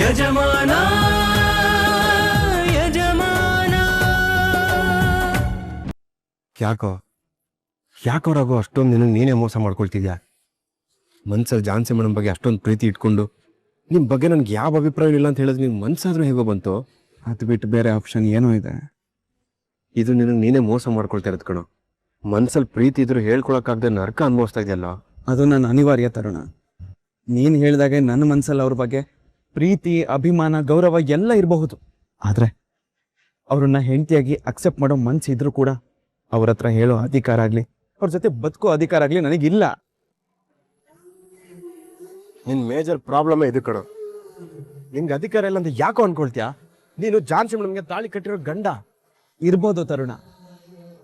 ಯಜಮಾನ ಯಜಮಾನ. ಯಾಕೋ ರಘು ಅಷ್ಟೊಂದು ನಿನಗೆ ನೀನೇ ಮೋಸ ಮಾಡ್ಕೊಳ್ತಿದ್ಯಾ? ಮನ್ಸಲ್ಲಿ ಜಾನ್ಸಿ ಮೇಡಮ್ ಬಗ್ಗೆ ಅಷ್ಟೊಂದು ಪ್ರೀತಿ ಇಟ್ಕೊಂಡು ನಿಮ್ಮ ಬಗ್ಗೆ ನನಗೆ ಯಾವ ಅಭಿಪ್ರಾಯ ಇಲ್ಲ ಅಂತ ಹೇಳಿದ್ರೆ ನಿನ್ನ ಮನ್ಸಾದ್ರೂ ಹೇಗೋ ಬಂತು? ಅದು ಬಿಟ್ಟು ಬೇರೆ ಆಪ್ಷನ್ ಏನೋ ಇದೆ. ಇದು ನಿನಗೆ ನೀನೇ ಮೋಸ ಮಾಡ್ಕೊಳ್ತಾ ಇರೋದು ಕಣೋ. ಮನ್ಸಲ್ಲಿ ಪ್ರೀತಿ ಇದ್ರು ಹೇಳ್ಕೊಳಕ್ಕಾಗದೆ ನರಕ ಅನುಭವಿಸ್ತಾ ಇದೆಯಲ್ಲ. ಅದು ನನ್ನ ಅನಿವಾರ್ಯ ತರುಣ. ನೀನು ಹೇಳಿದಾಗೆ ನನ್ನ ಮನಸ್ಸಲ್ಲಿ ಅವ್ರ ಬಗ್ಗೆ ಪ್ರೀತಿ, ಅಭಿಮಾನ, ಗೌರವ ಎಲ್ಲ ಇರಬಹುದು. ಆದರೆ ಅವ್ರನ್ನ ಹೆಂಡತಿಯಾಗಿ ಅಕ್ಸೆಪ್ಟ್ ಮಾಡೋ ಮನ್ಸಿದ್ರು ಕೂಡ ಅವ್ರ ಹತ್ರ ಹೇಳೋ ಅಧಿಕಾರ ಆಗಲಿ, ಅವ್ರ ಜೊತೆ ಬದುಕೋ ಅಧಿಕಾರ ಆಗಲಿ ನನಗಿಲ್ಲ. ನಿನ್ನ ಮೇಜರ್ ಪ್ರಾಬ್ಲಮೇ ಇದು ಕಣೋ. ನಿನ್ಗೆ ಅಧಿಕಾರ ಇಲ್ಲ ಅಂತ ಯಾಕೋ ಅನ್ಕೊಳ್ತೀಯಾ? ನೀನು ಜಾನ್ಸಿ ಮೇಡಮ್ಗೆ ತಾಳಿ ಕಟ್ಟಿರೋ ಗಂಡ. ಇರ್ಬೋದು ತರುಣ,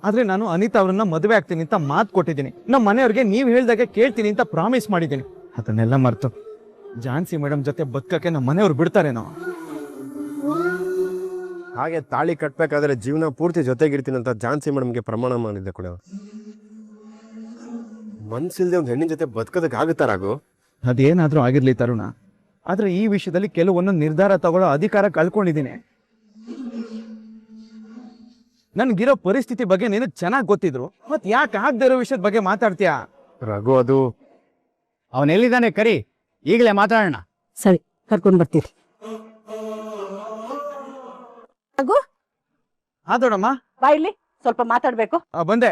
ಆದರೆ ನಾನು ಅನಿತಾ ಅವ್ರನ್ನ ಮದುವೆ ಆಗ್ತೀನಿ ಅಂತ ಮಾತು ಕೊಟ್ಟಿದ್ದೀನಿ. ನಮ್ಮ ಮನೆಯವ್ರಿಗೆ ನೀವು ಹೇಳ್ದಾಗೆ ಕೇಳ್ತೀನಿ ಅಂತ ಪ್ರಾಮಿಸ್ ಮಾಡಿದ್ದೀನಿ. ಅದನ್ನೆಲ್ಲ ಮರ್ತು ಜಾನ್ಸಿ ಮೇಡಮ್ ಜೊತೆ ಬದುಕಕ್ಕೆ ನಮ್ಮ ಮನೆಯವ್ರು ಬಿಡ್ತಾರೇನೋ? ಹಾಗೆ ತಾಳಿ ಕಟ್ಬೇಕಾದ್ರೆ ಜೀವನ ಪೂರ್ತಿ ಜೊತೆಗಿರ್ತೀನಿ ಅಂತ ಜಾನ್ಸಿ ಮೇಡಮ್ಗೆ ಪ್ರಮಾಣ ಮಾಡಿದ್ದೆ ಕೂಡ. ಮನ್ಸಿಲ್ದೆ ಒಂದು ಹೆಣ್ಣಿನ ಜೊತೆ ಬದುಕೋದಕ್ಕೆ ಆಗುತ್ತಾರಾಗು? ಅದೇನಾದ್ರೂ ಆಗಿರ್ಲಿ ತರುಣ, ಆದ್ರೆ ಈ ವಿಷಯದಲ್ಲಿ ಕೆಲವೊಂದು ನಿರ್ಧಾರ ತಗೊಳ್ಳೋ ಅಧಿಕಾರ ಕಳ್ಕೊಂಡಿದ್ದೀನಿ. ನನ್ಗಿರೋ ಪರಿಸ್ಥಿತಿ ಬಗ್ಗೆ ನಿನಗೆ ಚೆನ್ನಾಗಿ ಗೊತ್ತಿದ್ರು ಮತ್ ಯಾಕೆ ಆಗದೆ ಇರೋ ವಿಷಯದ ಬಗ್ಗೆ ಮಾತಾಡ್ತೀಯಾ? ರಘು, ಅದು ಅವನೆಲ್ಲಿದ್ದಾನೆ ಕರಿ, ಈಗಲೇ ಮಾತಾಡೋಣ. ಸರಿ, ಕರ್ಕೊಂಡ್ ಬರ್ತೀರಿ. ರಘು, ದೊಡ್ಡಮ್ಮ ಬಾ ಇಲ್ಲಿ, ಸ್ವಲ್ಪ ಮಾತಾಡ್ಬೇಕು. ಬಂದೆ.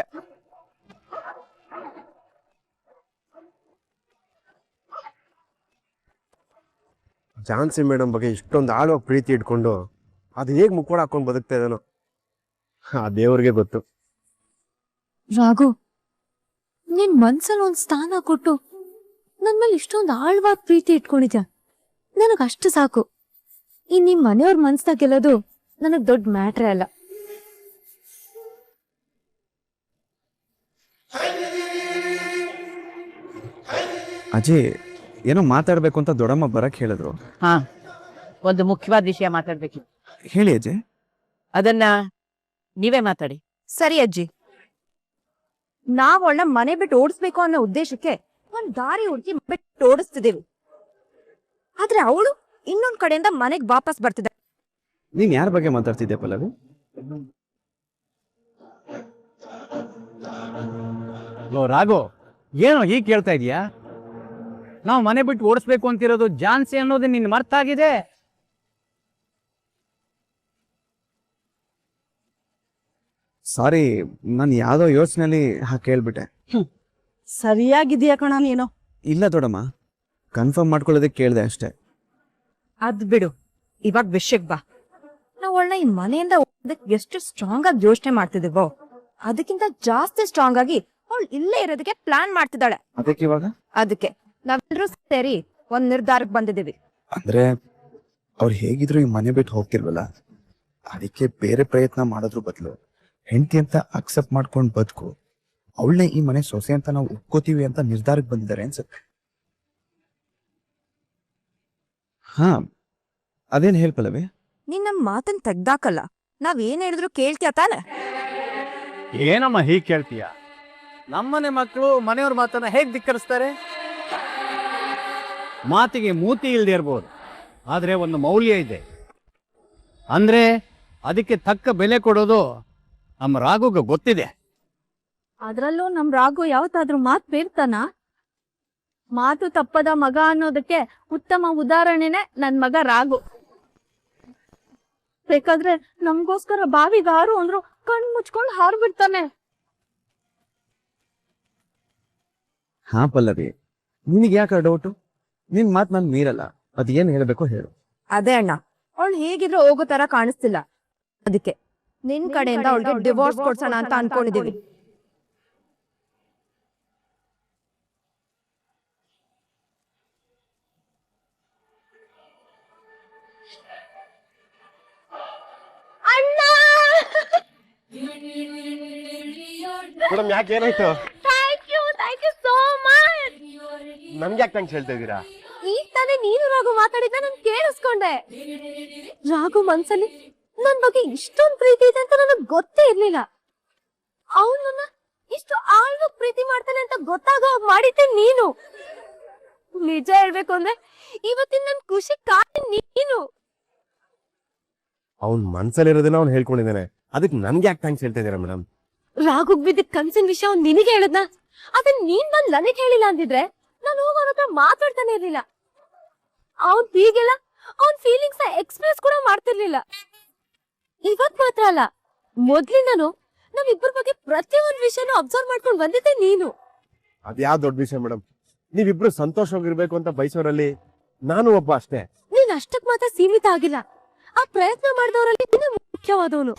ಜಾನ್ಸಿ ಮೇಡಮ್ ಬಗ್ಗೆ ಇಷ್ಟೊಂದು ಆಳವಾಗಿ ಪ್ರೀತಿ ಇಟ್ಕೊಂಡು ಅದು ಹೇಗೆ ಮುಕ್ಕೋಡ ಹಾಕೊಂಡು ಬದುಕ್ತಾ ಇದ್ದಾನೋ ಆ ದೇವ್ರಿಗೆ ಗೊತ್ತು. ರಾಘು, ನಿನ್ ಮನ್ಸಲ್ಲಿ ಒಂದ್ ಸ್ಥಾನ ಕೊಟ್ಟು ನನ್ ಮೇಲೆ ಇಷ್ಟೊಂದು ಆಳವಾದ ಪ್ರೀತಿ ಇಟ್ಕೊಂಡಿದ್ಯಾ. ನನಗ್ ಅಷ್ಟು ಸಾಕು. ಈ ನಿಮ್ ಮನೆಯವ್ರ ಮನ್ಸ್ನ ಗೆಲ್ಲೋದು ನನಗ್ ದೊಡ್ಡ ಮ್ಯಾಟ್ರೇ ಅಲ್ಲ. ಅಜಯ್ ಏನೋ ಮಾತಾಡ್ಬೇಕು ಅಂತ ದೊಡ್ಡಮ್ಮ ಬರಕ್ ಹೇಳಿದ್ರು. ಹಾ, ಒಂದು ಮುಖ್ಯವಾದ ವಿಷಯ ಮಾತಾಡ್ಬೇಕಿತ್ತು. ಹೇಳಿ ಅಜಯ್. ಅದನ್ನ ನೀವೇ ಮಾತಾಡಿ. ಸರಿ ಅಜ್ಜಿ, ನಾವ್ ಅವಳನ್ನ ಮನೆ ಬಿಟ್ಟು ಓಡಿಸ್ಬೇಕು ಅನ್ನೋ ಉದ್ದೇಶಕ್ಕೆ ಒಂದ್ ದಾರಿ ಹುಡುಕಿ ಬಿಟ್ಟು ಓಡಿಸ್ತಿದೀವಿ. ಆದ್ರೆ ಅವಳು ಇನ್ನೊಂದ್ ಕಡೆಯಿಂದ ಮನೆಗ್ ವಾಪಸ್ ಬರ್ತಿದ್ದ. ನೀನ್ ಯಾರ ಬಗ್ಗೆ ಮಾತಾಡ್ತಿದ್ದೆ ಪಲ್ಲವಿ? ರಾಘು, ಏನೋ ಹೀಗೆ ಕೇಳ್ತಾ ಇದೀಯಾ? ನಾವು ಮನೆ ಬಿಟ್ಟು ಓಡಿಸ್ಬೇಕು ಅಂತಿರೋದು ಜಾನ್ಸಿ ಅನ್ನೋದು ನಿನ್ ಮರ್ತಾಗಿದೆ. ಸಾರಿ, ನಾನು ಯಾವ್ದೋ ಯೋಚನೆಯಲ್ಲಿ ಕೇಳ್ಬಿಟ್ಟೆ. ಸರಿಯಾಗಿದೆಯಾ ಕಣ ನೀನು? ಇಲ್ಲ ದೊಡ್ಡಮ್ಮ, ಕನ್ಫರ್ಮ್ ಮಾಡ್ಕೊಳ್ಳೋದಕ್ಕೆ ಕೇಳಿದೆ ಅಷ್ಟೇ. ಅದ್ ಬಿಡು, ಇವಾಗ ವಿಷಯಕ್ ಬಾ. ನಾವ್ ಅವಳನ್ನ ಈ ಮನೆಯಿಂದ ಎಷ್ಟು ಸ್ಟ್ರಾಂಗ್ ಆಗಿ ಯೋಚನೆ ಮಾಡ್ತಿದೀವೋ ಅದಕ್ಕಿಂತ ಜಾಸ್ತಿ ಸ್ಟ್ರಾಂಗ್ ಆಗಿ ಅವಳು ಇಲ್ಲೇ ಇರೋದಕ್ಕೆ ಪ್ಲಾನ್ ಮಾಡ್ತಿದ್ದಾಳೆ. ಅದಕ್ಕೆ ಇವಾಗ ಅದಕ್ಕೆ ನಾವೆಲ್ಲರೂ ಸೇರಿ ಒಂದ್ ನಿರ್ಧಾರಕ್ಕೆ ಬಂದಿದ್ದೀವಿ. ಅಂದ್ರೆ ಅವ್ರು ಹೇಗಿದ್ರು ಈ ಮನೆ ಬಿಟ್ಟು ಹೋಗ್ತಿರ್ವಲ್ಲ, ಅದಕ್ಕೆ ಬೇರೆ ಪ್ರಯತ್ನ ಮಾಡೋದ್ರ ಬದಲು ಹೆಂಡತಿ ಅಂತ ಅಕ್ಸೆಪ್ಟ್ ಮಾಡ್ಕೊಂಡು ಬದುಕು, ಅವಳನ್ನೇ ಈ ಮನೆ ಸೊಸೆ ಅಂತ ನಾವು ಒಪ್ಕೋತೀವಿ ಅಂತ ನಿರ್ಧಾರಕ್ಕೆ ಬಂದಿದ್ದಾರೆ ಅನ್ಸುತ್ತೆ. ಹಾ, ಅದೇನ್ ಹೇಳ್ಪಲ್ಲವೇ? ನೀನ್ ನಮ್ ಮಾತನ್ ತೆಗ್ದಾಕಲ್ಲ, ನಾವ್ ಏನ್ ಹೇಳಿದ್ರು ಕೇಳ್ತೀಯ ತಾನೆ? ಏನಮ್ಮ ಹೀಗೆ ಕೇಳ್ತೀಯ? ನಮ್ಮನೆ ಮಕ್ಕಳು ಮನೆಯವ್ರ ಮಾತನ್ನ ಹೇಗ್ ಧಿಕ್ಕರಿಸ್ತಾರೆ? ಮಾತಿಗೆ ಮೂತಿ ಇಲ್ದೇ ಇರ್ಬೋದು, ಆದ್ರೆ ಒಂದು ಮೌಲ್ಯ ಇದೆ. ಅಂದ್ರೆ ಅದಕ್ಕೆ ತಕ್ಕ ಬೆಲೆ ಕೊಡೋದು ನಮ್ಮ ರಾಘುಗೆ ಗೊತ್ತಿದೆ. ಅದ್ರಲ್ಲೂ ನಮ್ ರಾಘು ಯಾವತ್ತಾದ್ರೂ ಮಾತು ಬೇರ್ತಾನ? ಮಾತು ತಪ್ಪದ ಮಗ ಅನ್ನೋದಕ್ಕೆ ಉತ್ತಮ ಉದಾಹರಣೆನೆ ನನ್ ಮಗ ರಾಘು. ಬೇಕಾದ್ರೆ ನಮ್ಗೋಸ್ಕರ ಬಾವಿಗೆ ಹಾರು ಅಂದ್ರು ಕಣ್ ಮುಚ್ಕೊಂಡು ಹಾರು ಬಿಡ್ತಾನೆ. ಹಾ ಪಲ್ಲವಿ, ನಿನಗೆ ಯಾಕೆ ಡೌಟು? ನಿನ್ ಮಾತು ನನ್ ಮೀರಲ್ಲ, ಅದೇನ್ ಹೇಳ್ಬೇಕು ಹೇಳು. ಅದೇ ಅಣ್ಣ, ಅವಳು ಹೇಗಿದ್ರು ಹೋಗೋ ತರ ಕಾಣಿಸ್ತಿಲ್ಲ. ಅದಕ್ಕೆ ನಿನ್ ಕಡೆಯಿಂದ ಅವಳಿಗೆ ಡಿವೋರ್ಸ್ ಕೊಡ್ಸೋಣ ಅಂತ ಅನ್ಕೊಂಡಿದೀವಿ. ಮೇಡಮ್, ಯಾಕೆ ಏನಾಯ್ತು? Thank you so much. ನಮ್ಗೆ ಯಾಕೆ ಥ್ಯಾಂಕ್ಸ್ ಹೇಳ್ತಾ ಇದ್ದೀರಾ? ಈಗ ತಾನೇ ನೀನು ರಾಘು ಮಾತಾಡಿದ್ನ ನಾನು ಕೇಳಿಸ್ಕೊಂಡೆ. ರಾಘು ಮನ್ಸಲ್ಲಿ ನನ್ ಬಗ್ಗೆ ಇಷ್ಟೊಂದು ಪ್ರೀತಿ ಇದೆ ಅಂತ ನನಗ್ ಗೊತ್ತೇ ಇರ್ಲಿಲ್ಲ. ಅವನನ್ನ ಇಷ್ಟು ಆಳ್ವಾಗಿ ಪ್ರೀತಿ ಮಾಡ್ತಾನೆ ಅಂತ ಗೊತ್ತಾಗೋ ಮಾಡಿದ್ದೆ ನೀನು. ನಿಜ ಹೇಳ್ಬೇಕು ಅಂದ್ರೆ ಇವತ್ತಿನ ನನ್ ಖುಷಿ ಕಾರಣ ನೀನು. ಅವ್ನ್ ಮನ್ಸಲ್ಲಿರೋದನ್ನ ಅವ್ನು ಹೇಳ್ಕೊಂಡಿದ್ದಾನೆ, ಅದಕ್ಕೆ ನನ್ಗೆ ಯಾಕೆ ಥ್ಯಾಂಕ್ಸ್ ಹೇಳ್ತಾ ಇದ್ದೀರಾ ಮೇಡಮ್? ರಾಘುಗ್ ಬಿದ್ದ ಕನ್ಸಿನ ವಿಷಯ ಅವ್ನ್ ನಿನಗೆ ಹೇಳದ್ನ? ಅದನ್ನ ನೀನ್ ಬಂದ್ ನನಗ್ ಹೇಳಿಲ್ಲ ಅಂದಿದ್ರೆ ನಾನು ಅವನ ಹತ್ರ ಮಾತಾಡ್ತಾನೆ ಇರ್ಲಿಲ್ಲ. ಅವ್ನ್ ಹೀಗೆಲ್ಲ ಅವ್ನ್ ಫೀಲಿಂಗ್ಸ್ ಎಕ್ಸ್ಪ್ರೆಸ್ ಕೂಡ ಮಾಡ್ತಿರ್ಲಿಲ್ಲ. ಇವತ್ ಮಾತ್ರ ಅಲ್ಲ, ಮೊದ್ಲಿಂದನು ನಾವಿಬ್ಬರ ಬಗ್ಗೆ ಪ್ರತಿಯೊಂದ್ ವಿಷಯನೂ ಅಬ್ಸರ್ವ್ ಮಾಡ್ಕೊಂಡ್ ಬಂದಿದ್ದೆ ನೀನು. ಅದ್ಯಾವ ದೊಡ್ಡ ವಿಷಯ ಮೇಡಮ್, ನೀವಿಬ್ರು ಸಂತೋಷವಾಗಿರ್ಬೇಕು ಅಂತ ಬಯಸೋರಲ್ಲಿ ನಾನು ಒಬ್ಬ ಅಷ್ಟೇ. ನೀನ್ ಅಷ್ಟಕ್ ಮಾತ್ರ ಸೀಮಿತ ಆಗಿಲ್ಲ, ಆ ಪ್ರಯತ್ನ ಮಾಡಿದವರಲ್ಲಿ ನೀನು ಮುಖ್ಯವಾದವನು.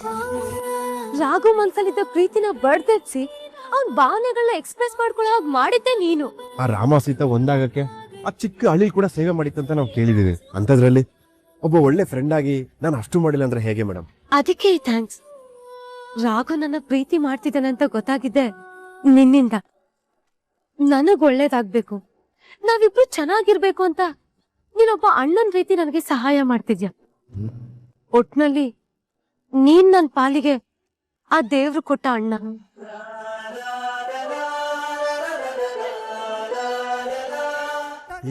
ರಾಘು ಮನ್ಸಲ್ಲಿದ್ದ ಪ್ರೀತಿನ ಬಡ್ದೆಪ್ಸಿ ಅವ್ನ್ ಭಾವನೆಗಳನ್ನ ಎಕ್ಸ್ಪ್ರೆಸ್ ಮಾಡ್ಕೊಳ್ಳೋ ಹಾಗೆ ಮಾಡಿದ್ದೆ ನೀನು. ಆ ರಾಮ ಸೀತಾ ಒಂದಾಗಕ್ಕೆ ಆ ಚಿಕ್ಕ ಹಳ್ಳಿ ಕೂಡ ಸೇವೆ ಮಾಡಿತ್ತಂತ ನಾವು ಕೇಳಿದೀವಿ. ಅಂತದ್ರಲ್ಲಿ ಒಬ್ಬ ಒಳ್ಳೆ ಫ್ರೆಂಡ್ ಆಗಿ ನಾನು ಅಷ್ಟು ಮಾಡಿಲ್ಲ ಅಂದ್ರೆ ಹೇಗೆ ಮೇಡಮ್? ಅದಕ್ಕೆ ಥ್ಯಾಂಕ್ಸ್. ರಾಘು ನನ್ನ ಪ್ರೀತಿ ಮಾಡ್ತಿದ್ದಾನಂತ ಗೊತ್ತಾಗಿದ್ದೆ ನಿನ್ನಿಂದ. ನನಗ್ ಒಳ್ಳೇದಾಗ್ಬೇಕು, ನಾವಿಬ್ರು ಚೆನ್ನಾಗಿರ್ಬೇಕು ಅಂತ ನೀನೊಬ್ಬ ಅಣ್ಣನ್ ರೀತಿ ನನಗೆ ಸಹಾಯ ಮಾಡ್ತಿದ್ಯಾ. ಒಟ್ನಲ್ಲಿ ನೀನ್ ನನ್ ಪಾಲಿಗೆ ಆ ದೇವ್ರು ಕೊಟ್ಟ ಅಣ್ಣ.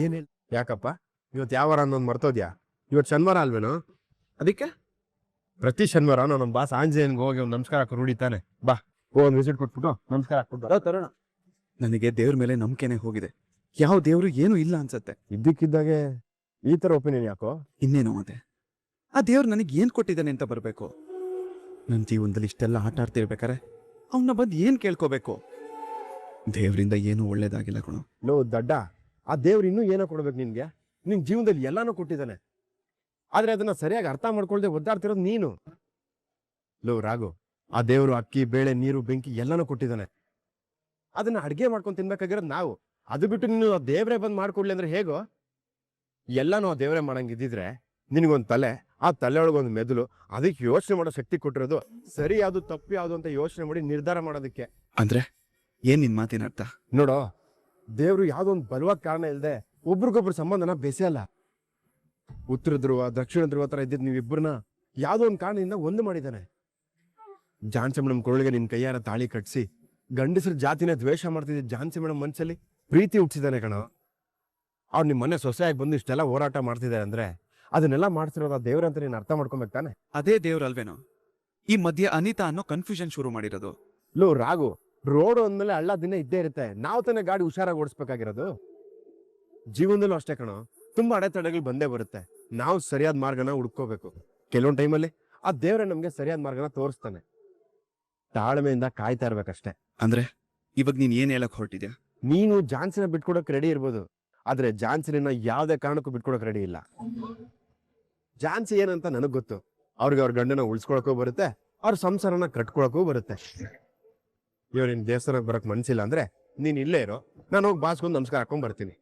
ಏನಿಲ್ಲ. ಯಾಕಪ್ಪ ಇವತ್ತು ಯಾವ ವಾರ ಅನ್ನೋದು ಮರ್ತೋದ್ಯಾ? ಇವತ್ತು ಶನಿವಾರ ಅಲ್ವೇನೋ? ಅದಕ್ಕೆ ಪ್ರತಿ ಶನಿವಾರ ನಮ್ಮ ಬಾಸ್ ಆಂಜನೇಯನ್ಗೆ ಹೋಗಿ ಒಂದು ನಮಸ್ಕಾರ ಹಾಕೋ ರೂಢಿ ತಾನೆ. ಬಾ ಒಂದು ವಿಸಿಟ್ ಕೊಟ್ಬಿಟ್ಟು ನಮಸ್ಕಾರ ಹಾಕ್ಬಿಟ್ಟು. ತರುಣ, ನನಗೆ ದೇವ್ರ ಮೇಲೆ ನಂಬಿಕೆನೆ ಹೋಗಿದೆ. ಯಾವ ದೇವ್ರು ಏನು ಇಲ್ಲ ಅನ್ಸತ್ತೆ. ಇದ್ದಕ್ಕಿದ್ದಾಗೆ ಈ ತರ ಒಪಿನಿಯನ್ ಯಾಕೋ? ಇನ್ನೇನು ಮತ್ತೆ, ಆ ದೇವ್ರು ನನಗೆ ಏನ್ ಕೊಟ್ಟಿದ್ದಾನೆ ಅಂತ ಬರ್ಬೇಕು. ನನ್ನ ಜೀವನದಲ್ಲಿ ಇಷ್ಟೆಲ್ಲ ಆಟ ಆಡ್ತಿರ್ಬೇಕಾರೆ ಅವನ್ನ ಬಂದು ಏನ್ ಕೇಳ್ಕೋಬೇಕು? ದೇವ್ರಿಂದ ಏನೂ ಒಳ್ಳೇದಾಗಿಲ್ಲ ಕಣೋ. ಲೋ ದಡ್ಡ, ಆ ದೇವ್ರು ಇನ್ನೂ ಏನೋ ಕೊಡ್ಬೇಕು ನಿನ್ಗೆ. ನಿನ್ ಜೀವನದಲ್ಲಿ ಎಲ್ಲಾನು ಕೊಟ್ಟಿದ್ದಾನೆ, ಆದ್ರೆ ಅದನ್ನ ಸರಿಯಾಗಿ ಅರ್ಥ ಮಾಡ್ಕೊಳ್ದೆ ಒದ್ದಾಡ್ತಿರೋದು ನೀನು. ಲೋ ರಾಘು, ಆ ದೇವ್ರು ಅಕ್ಕಿ ಬೇಳೆ ನೀರು ಬೆಂಕಿ ಎಲ್ಲಾನು ಕೊಟ್ಟಿದ್ದಾನೆ, ಅದನ್ನ ಅಡ್ಗೆ ಮಾಡ್ಕೊಂಡು ತಿನ್ಬೇಕಾಗಿರೋದು ನಾವು. ಅದು ಬಿಟ್ಟು ನೀನು ಆ ದೇವ್ರೆ ಬಂದ್ ಮಾಡ್ಕೊಡ್ಲಿ ಅಂದ್ರೆ ಹೇಗೋ? ಎಲ್ಲಾನು ಆ ದೇವ್ರೆ ಮಾಡಂಗಿದ್ದಿದ್ರೆ ನಿನಗೊಂದು ತಲೆ, ಆ ತಲೆ ಒಳಗೊಂದು ಮೆದುಳು, ಅದಕ್ಕೆ ಯೋಚನೆ ಮಾಡೋ ಶಕ್ತಿ ಕೊಟ್ಟಿರೋದು. ಸರಿ ಯಾವ್ದು ತಪ್ಪು ಯಾವ್ದು ಅಂತ ಯೋಚನೆ ಮಾಡಿ ನಿರ್ಧಾರ ಮಾಡೋದಕ್ಕೆ. ಅಂದ್ರೆ ಏನ್ ನಿನ್ ಮಾತಿನ ಅರ್ಥ? ನೋಡೋ, ದೇವ್ರು ಯಾವ್ದೋ ಒಂದು ಬಲವಾದ ಕಾರಣ ಇಲ್ಲದೆ ಒಬ್ರಿಗೊಬ್ರು ಸಂಬಂಧನ ಬೆಸೆಯಲ್ಲ. ಉತ್ತರ ಧ್ರುವ ದಕ್ಷಿಣ ಧ್ರುವ ತರ ಇದ್ದಿದ್ ನೀವಿಬ್ಬರನ್ನ ಯಾವ್ದೋ ಒಂದು ಕಾರಣದಿಂದ ಒಂದು ಮಾಡಿದ್ದಾನೆ. ಝಾನ್ಸಿ ಮೇಡಮ್ ಕೊರಳಿಗೆ ನಿನ್ ಕೈಯಾರ ತಾಳಿ ಕಟ್ಸಿ ಗಂಡಸರ ಜಾತಿನ ದ್ವೇಷ ಮಾಡ್ತಿದ್ದ ಝಾನ್ಸಿ ಮೇಡಮ್ ಮನ್ಸಲ್ಲಿ ಪ್ರೀತಿ ಹುಟ್ಟಿಸಿದಾನೆ ಕಣೋ. ಅವ್ರು ನಿಮ್ ಮನೆ ಸೊಸೆಯಾಗಿ ಬಂದು ಇಷ್ಟೆಲ್ಲ ಹೋರಾಟ ಮಾಡ್ತಿದ್ದಾರೆ ಅಂದ್ರೆ ಅದನ್ನೆಲ್ಲ ಮಾಡ್ತಿರೋದು ಆ ದೇವ್ರಂತ ನೀನ್ ಅರ್ಥ ಮಾಡ್ಕೊಬೇಕು ತಾನೆ. ಅದೇ ದೇವ್ರಲ್ವೇನೋ ಈ ಮಧ್ಯೆ ಅನಿತಾ ಅನ್ನೋ ಕನ್ಫ್ಯೂಷನ್ ಶುರು ಮಾಡಿರೋದು. ಲೋ ರಾಘು, ರೋಡ್ ಅಂದ್ಮೇಲೆ ಹಳ್ಳ ದಿನ ಇದ್ದೇ ಇರುತ್ತೆ, ನಾವು ತಾನೇ ಗಾಡಿ ಹುಷಾರಾಗಿ ಓಡಿಸ್ಬೇಕಾಗಿರೋದು. ಜೀವನದಲ್ಲೂ ಅಷ್ಟೇ ಕಣೋ, ತುಂಬಾ ಅಡೆತಡೆಗಳು ಬಂದೇ ಬರುತ್ತೆ. ನಾವು ಸರಿಯಾದ ಮಾರ್ಗನ ಹುಡ್ಕೋಬೇಕು. ಕೆಲವೊಂದು ಟೈಮಲ್ಲಿ ಆ ದೇವ್ರೆ ನಮ್ಗೆ ಸರಿಯಾದ ಮಾರ್ಗನ ತೋರಿಸ್ತಾನೆ. ತಾಳ್ಮೆಯಿಂದ ಕಾಯ್ತಾ ಇರ್ಬೇಕಷ್ಟೇ. ಅಂದ್ರೆ ಇವಾಗ ನೀನ್ ಏನ್ ಹೇಳಕ್ ಹೊರಟಿದ್ಯಾ? ನೀನು ಝಾನ್ಸಿನ ಬಿಟ್ಕೊಡಕ್ ರೆಡಿ ಇರ್ಬೋದು, ಆದ್ರೆ ಝಾನ್ಸಿನ ಯಾವ್ದೇ ಕಾರಣಕ್ಕೂ ಬಿಟ್ಕೊಡಕ್ ರೆಡಿ ಇಲ್ಲ. ಝಾನ್ಸಿ ಏನಂತ ನನಗ್ ಗೊತ್ತು. ಅವ್ರಿಗೆ ಅವ್ರ ಗಂಡನ ಉಳಿಸ್ಕೊಳಕ್ಕೂ ಬರುತ್ತೆ, ಅವ್ರ ಸಂಸಾರನ ಕಟ್ಕೊಳಕ್ಕೂ ಬರುತ್ತೆ. ಇವ್ರ ನಿನ್ ದೇವಸ್ಥಾನಕ್ಕೆ ಬರಕ್ ಮನ್ಸಿಲ್ಲ ಅಂದ್ರೆ ನೀನ್ ಇಲ್ಲೇ ಇರೋ, ನಾನು ಹೋಗಿ ಬಾಸ್ಗೊಂದು ನಮಸ್ಕಾರ ಹಾಕೊಂಡ್ ಬರ್ತೀನಿ.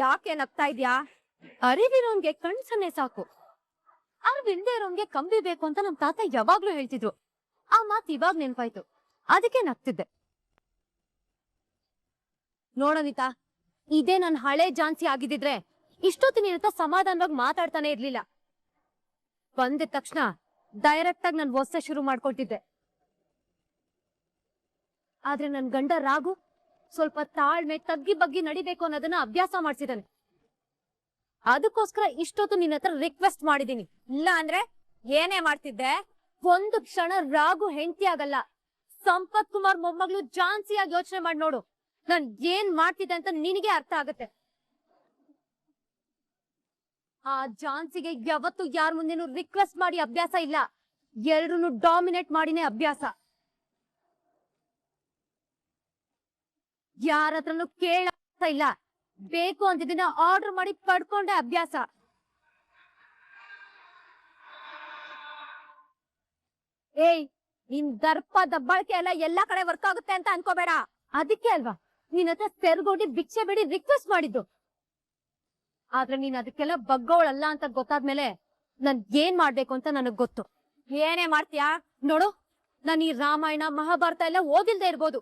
ಯಾಕೆ ನಗ್ತಾ ಇದ್ಯಾ? ಅರಿವಿರೋನ್ಗೆ ಕಣ್ ಸನ್ನೆ ಸಾಕು, ಅರಿವಿಲ್ದೇ ಇರೋನ್ಗೆ ಕಂಬಿ ಬೇಕು ಅಂತ ನಮ್ ತಾತ ಯಾವಾಗ್ಲೂ ಹೇಳ್ತಿದ್ರು. ಆ ಮಾತ್ ಇವಾಗ ನೆನ್ಪಾಯ್ತು, ಅದಕ್ಕೆ ನಗ್ತಿದ್ದೆ. ನೋಡನಿತಾ, ಇದೇ ನನ್ ಹಳೆ ಝಾನ್ಸಿ ಆಗಿದ್ದಿದ್ರೆ ಇಷ್ಟೊತ್ತಿನ ನಿನ್ನ ಸಮಾಧಾನವಾಗಿ ಮಾತಾಡ್ತಾನೆ ಇರ್ಲಿಲ್ಲ. ಬಂದಿದ ತಕ್ಷಣ ಡೈರೆಕ್ಟ್ ಆಗಿ ನನ್ ಒಸ್ಸೆ ಶುರು ಮಾಡ್ಕೊಳ್ತಿದ್ದೆ. ಆದ್ರೆ ನನ್ ಗಂಡ ರಾಘು ಸ್ವಲ್ಪ ತಾಳ್ಮೆ, ತಗ್ಗಿ ಬಗ್ಗಿ ನಡಿಬೇಕು ಅನ್ನೋದನ್ನ ಅಭ್ಯಾಸ ಮಾಡ್ಸಿದಾನೆ. ಅದಕ್ಕೋಸ್ಕರ ಇಷ್ಟೊತ್ತು ನಿನ್ನ ಹತ್ರ ರಿಕ್ವೆಸ್ಟ್ ಮಾಡಿದೀನಿ. ಇಲ್ಲ ಅಂದ್ರೆ ಏನೇ ಮಾಡ್ತಿದ್ದೆ? ಒಂದು ಕ್ಷಣ ರಾಘು ಹೆಂಡತಿ ಆಗಲ್ಲ, ಸಂಪತ್ ಕುಮಾರ್ ಮೊಮ್ಮಗಳು ಝಾನ್ಸಿಯಾಗಿ ಯೋಚನೆ ಮಾಡಿ ನೋಡು. ನಾನ್ ಏನ್ ಮಾಡ್ತಿದ್ದೆ ಅಂತ ನಿನಗೆ ಅರ್ಥ ಆಗತ್ತೆ. ಆ ಝಾನ್ಸಿಗೆ ಯಾವತ್ತು ಯಾರ ಮುಂದೆನೂ ರಿಕ್ವೆಸ್ಟ್ ಮಾಡಿ ಅಭ್ಯಾಸ ಇಲ್ಲ, ಎಲ್ರನ್ನು ಡಾಮಿನೇಟ್ ಮಾಡಿನೇ ಅಭ್ಯಾಸ. ಯಾರ ಹತ್ರನು ಕೇಳ ಇಲ್ಲ, ಬೇಕು ಅಂತಿದ್ದನ್ನ ಆರ್ಡರ್ ಮಾಡಿ ಪಡ್ಕೊಂಡೆ ಅಭ್ಯಾಸ. ಏಯ್, ನಿನ್ ದರ್ಪ ದಬ್ಬಾಳಿಕೆ ಎಲ್ಲ ಎಲ್ಲಾ ಕಡೆ ವರ್ಕ್ ಆಗುತ್ತೆ ಅಂತ ಅನ್ಕೋಬೇಡ. ಅದಕ್ಕೆ ಅಲ್ವಾ ನಿನ್ ಹತ್ರ ಸೆರ್ಗೋಡಿ ಭಿಕ್ಷೆ ಬೇಡಿ ರಿಕ್ವೆಸ್ಟ್ ಮಾಡಿದ್ದು. ಆದ್ರೆ ನೀನ್ ಅದಕ್ಕೆಲ್ಲ ಬಗ್ಗೋಳಲ್ಲ ಅಂತ ಗೊತ್ತಾದ್ಮೇಲೆ ನನ್ ಏನ್ ಮಾಡ್ಬೇಕು ಅಂತ ನನಗ್ ಗೊತ್ತು. ಏನೇ ಮಾಡ್ತೀಯಾ ನೋಡು, ನಾನ್ ಈ ರಾಮಾಯಣ ಮಹಾಭಾರತ ಎಲ್ಲ ಓದಿಲ್ದೇ ಇರ್ಬೋದು,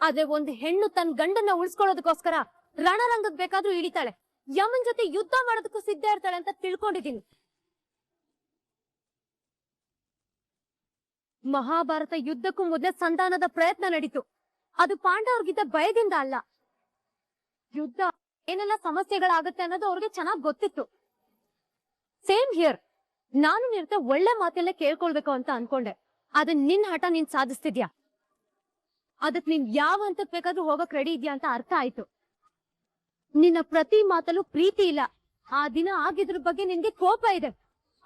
ಆದ್ರೆ ಒಂದು ಹೆಣ್ಣು ತನ್ನ ಗಂಡನ್ನ ಉಳಿಸ್ಕೊಳ್ಳೋದಕ್ಕೋಸ್ಕರ ರಣರಂಗಕ್ ಬೇಕಾದ್ರೂ ಇಳಿತಾಳೆ, ಯಮನ್ ಜೊತೆ ಯುದ್ಧ ಮಾಡೋದಕ್ಕೂ ಸಿದ್ಧ ಇರ್ತಾಳೆ ಅಂತ ತಿಳ್ಕೊಂಡಿದ್ದೀನಿ. ಮಹಾಭಾರತ ಯುದ್ಧಕ್ಕೂ ಮೊದಲೇ ಸಂಧಾನದ ಪ್ರಯತ್ನ ನಡೀತು. ಅದು ಪಾಂಡವ್ರಿಗಿದ್ದ ಭಯದಿಂದ ಅಲ್ಲ. ಯುದ್ಧ ಏನೆಲ್ಲ ಸಮಸ್ಯೆಗಳಾಗತ್ತೆ ಅನ್ನೋದು ಅವ್ರಿಗೆ ಚೆನ್ನಾಗ್ ಗೊತ್ತಿತ್ತು. ಸೇಮ್ ಹಿಯರ್, ನಾನು ನಿನ್ನ ಒಳ್ಳೆ ಮಾತೆಲ್ಲ ಕೇಳ್ಕೊಳ್ಬೇಕು ಅಂತ ಅನ್ಕೊಂಡೆ. ಆದ್ರೆ ನಿನ್ ಹಠ ನೀನ್ ಸಾಧಿಸ್ತಿದ್ಯಾ. ಅದಕ್ ನೀನ್ ಯಾವ ಹಂತಕ್ ಬೇಕಾದ್ರೂ ಹೋಗಕ್ ರೆಡಿ ಇದ್ಯಾ ಅಂತ ಅರ್ಥ ಆಯ್ತು. ನಿನ್ನ ಪ್ರತಿ ಮಾತಲ್ಲೂ ಪ್ರೀತಿ ಇಲ್ಲ. ಆ ದಿನ ಆಗಿದ್ರ ಬಗ್ಗೆ ನಿನ್ಗೆ ಕೋಪ ಇದೆ,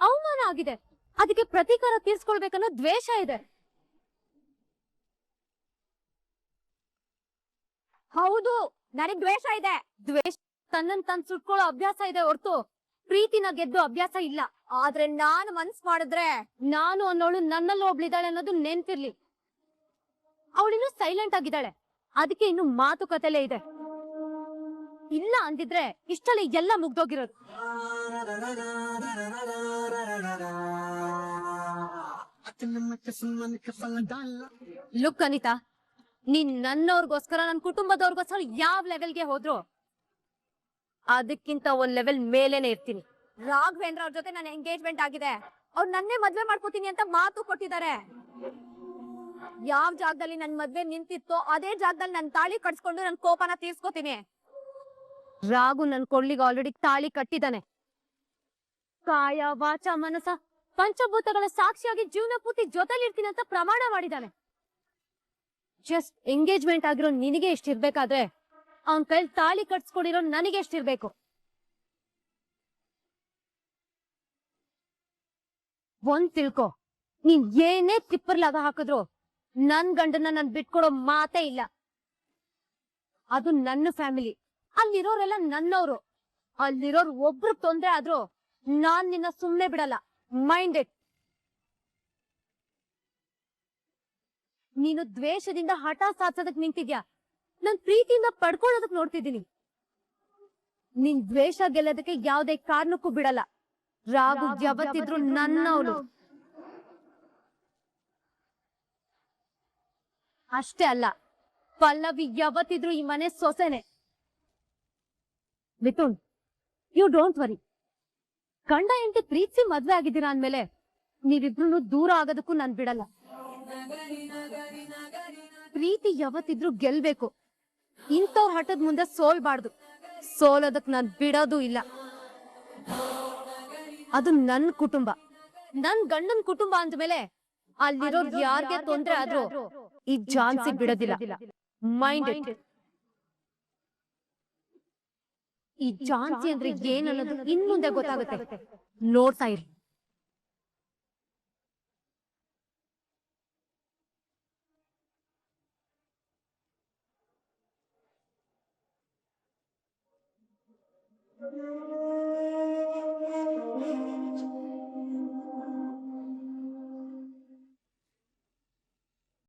ಅವಮಾನ ಆಗಿದೆ, ಅದಕ್ಕೆ ಪ್ರತೀಕಾರ ತೀರ್ಸ್ಕೊಳ್ಬೇಕನ್ನೋ ದ್ವೇಷ ಇದೆ. ಹೌದು, ನನಗ್ ದ್ವೇಷ ಇದೆ. ದ್ವೇಷ ತನ್ನನ್ ತಾನ್ ಸುಟ್ಕೊಳ್ಳೋ ಅಭ್ಯಾಸ ಇದೆ ಹೊರ್ತು ಪ್ರೀತಿನ ಗೆದ್ದು ಅಭ್ಯಾಸ ಇಲ್ಲ. ಆದ್ರೆ ನಾನು ಮನ್ಸ್ ಮಾಡಿದ್ರೆ ನಾನು ಅನ್ನೋಳು ನನ್ನಲ್ಲಿ ಒಬ್ಳಿದಾಳೆ ಅನ್ನೋದು ನೆನ್ಪಿರ್ಲಿ. ಅವಳಿನ್ನು ಸೈಲೆಂಟ್ ಆಗಿದ್ದಾಳೆ, ಅದಕ್ಕೆ ಇನ್ನು ಮಾತುಕತೆಲೇ ಇದೆ. ಇಲ್ಲ ಅಂದಿದ್ರೆ ಇಷ್ಟಲ್ಲಿ ಎಲ್ಲ ಮುಗ್ದೋಗಿರೋದು. ಲುಕ್ ಅನಿತಾ, ನೀನ್ ನನ್ನವ್ರಿಗೋಸ್ಕರ ನನ್ನ ಕುಟುಂಬದವ್ರಿಗೋಸ್ಕರ ಯಾವ ಲೆವೆಲ್ಗೆ ಹೋದ್ರು ಅದಕ್ಕಿಂತ ಒಂದ್ ಲೆವೆಲ್ ಮೇಲೇನೆ ಇರ್ತೀನಿ. ರಾಘವೇಂದ್ರ ಅವ್ರ ಜೊತೆ ನನ್ನ ಎಂಗೇಜ್ಮೆಂಟ್ ಆಗಿದೆ. ಅವ್ರು ನನ್ನೇ ಮದ್ವೆ ಮಾಡ್ಕೋತೀನಿ ಅಂತ ಮಾತು ಕೊಟ್ಟಿದ್ದಾರೆ. ಯಾವ ಜಾಗದಲ್ಲಿ ನನ್ ಮದ್ವೆ ನಿಂತಿತ್ತೋ ಅದೇ ಜಾಗದಲ್ಲಿ ನನ್ ತಾಳಿ ಕಟ್ಸ್ಕೊಂಡು ನನ್ ಕೋಪನ ತೀರ್ಸ್ಕೊತೀನಿ. ರಾಘು ನನ್ ಕೊಡ್ಲಿಗೆ ಆಲ್ರೆಡಿ ತಾಳಿ ಕಟ್ಟಿದ್ದಾನೆ. ಕಾಯ ವಾಚ ಮನಸ ಪಂಚಭೂತಗಳ ಸಾಕ್ಷಿಯಾಗಿ ಜೀವನ ಪೂರ್ತಿ ಜೊತೆಲಿರ್ತೀನಿ ಅಂತ ಪ್ರಮಾಣ ಮಾಡಿದ್ದಾನೆ. ಜಸ್ಟ್ ಎಂಗೇಜ್ಮೆಂಟ್ ಆಗಿರೋ ನಿನಗೆ ಎಷ್ಟಿರ್ಬೇಕಾದ್ರೆ ಅವನ್ ಕೈಲಿ ತಾಳಿ ಕಟ್ಸ್ಕೊಂಡಿರೋ ನನಗೆ ಎಷ್ಟಿರ್ಬೇಕು. ಒಂದ್ ತಿಳ್ಕೊ, ನೀನ್ ಏನೇ ತಿಪ್ಪರ್ಲಾಗ ಹಾಕಿದ್ರು ನನ್ ಗಂಡನ ನನ್ ಬಿಟ್ಕೊಡೋ ಮಾತೇ ಇಲ್ಲ. ಅದು ನನ್ನ ಫ್ಯಾಮಿಲಿ, ಅಲ್ಲಿರೋರೆಲ್ಲ ನನ್ನವ್ರು. ಅಲ್ಲಿರೋರ್ ಒಬ್ರು ತೊಂದ್ರೆ ಆದ್ರೂ ನಾನ್ ನಿನ್ನ ಸುಮ್ನೆ ಬಿಡಲ್ಲ. Mind it. ನೀನು ದ್ವೇಷದಿಂದ ಹಠ ಸಾಧಿಸೋದಕ್ ನಿಂತಿದ್ಯಾ, ನನ್ ಪ್ರೀತಿಯಿಂದ ಪಡ್ಕೊಳ್ಳೋದಕ್ ನೋಡ್ತಿದ್ದೀನಿ. ನಿನ್ ದ್ವೇಷ ಗೆಲ್ಲೋದಕ್ಕೆ ಯಾವ್ದೇ ಕಾರಣಕ್ಕೂ ಬಿಡಲ್ಲ. ರಾಘು ಯಾವತ್ತಿದ್ರು ನನ್ನವನು. ಅಷ್ಟೇ ಅಲ್ಲ, ಪಲ್ಲವಿ ಯಾವತ್ತಿದ್ರು ಈ ಮನೆ ಸೊಸೆನೆ. Mithun, you don't worry. ಗಂಡ ಹೆಂಡತಿ ಪ್ರೀತಿಸಿ ಮದ್ವೆ ಆಗಿದ್ದೀರಾ ಅಂದ್ಮೇಲೆ ನೀವಿಬ್ರು ದೂರ ಆಗೋದಕ್ಕೂ ನಾನ್ ಬಿಡಲ್ಲ. ಪ್ರೀತಿ ಯಾವತ್ತಿದ್ರು ಗೆಲ್ಬೇಕು. ಇಂಥವ್ರ ಹಠದ ಮುಂದೆ ಸೋಲ್ಬಾರ್ದು. ಸೋಲೋದಕ್ ನಾನ್ ಬಿಡೋದು ಇಲ್ಲ. ಅದು ನನ್ ಕುಟುಂಬ, ನನ್ ಗಂಡನ್ ಕುಟುಂಬ ಅಂದ್ಮೇಲೆ ಅಲ್ಲಿರೋರ್ ಯಾರ್ಗೆ ತೊಂದ್ರೆ ಆದ್ರೂ ಈ ಚಾನ್ಸ್ ಬಿಡೋದಿಲ್ಲ. Mind it. ಈ ಚಾನ್ಸಿ ಅಂದ್ರೆ ಏನನ್ನೋದು ಇನ್ ಮುಂದೆ ಗೊತ್ತಾಗುತ್ತೆ. ನೋಡ್ತಾ ಇರಿ.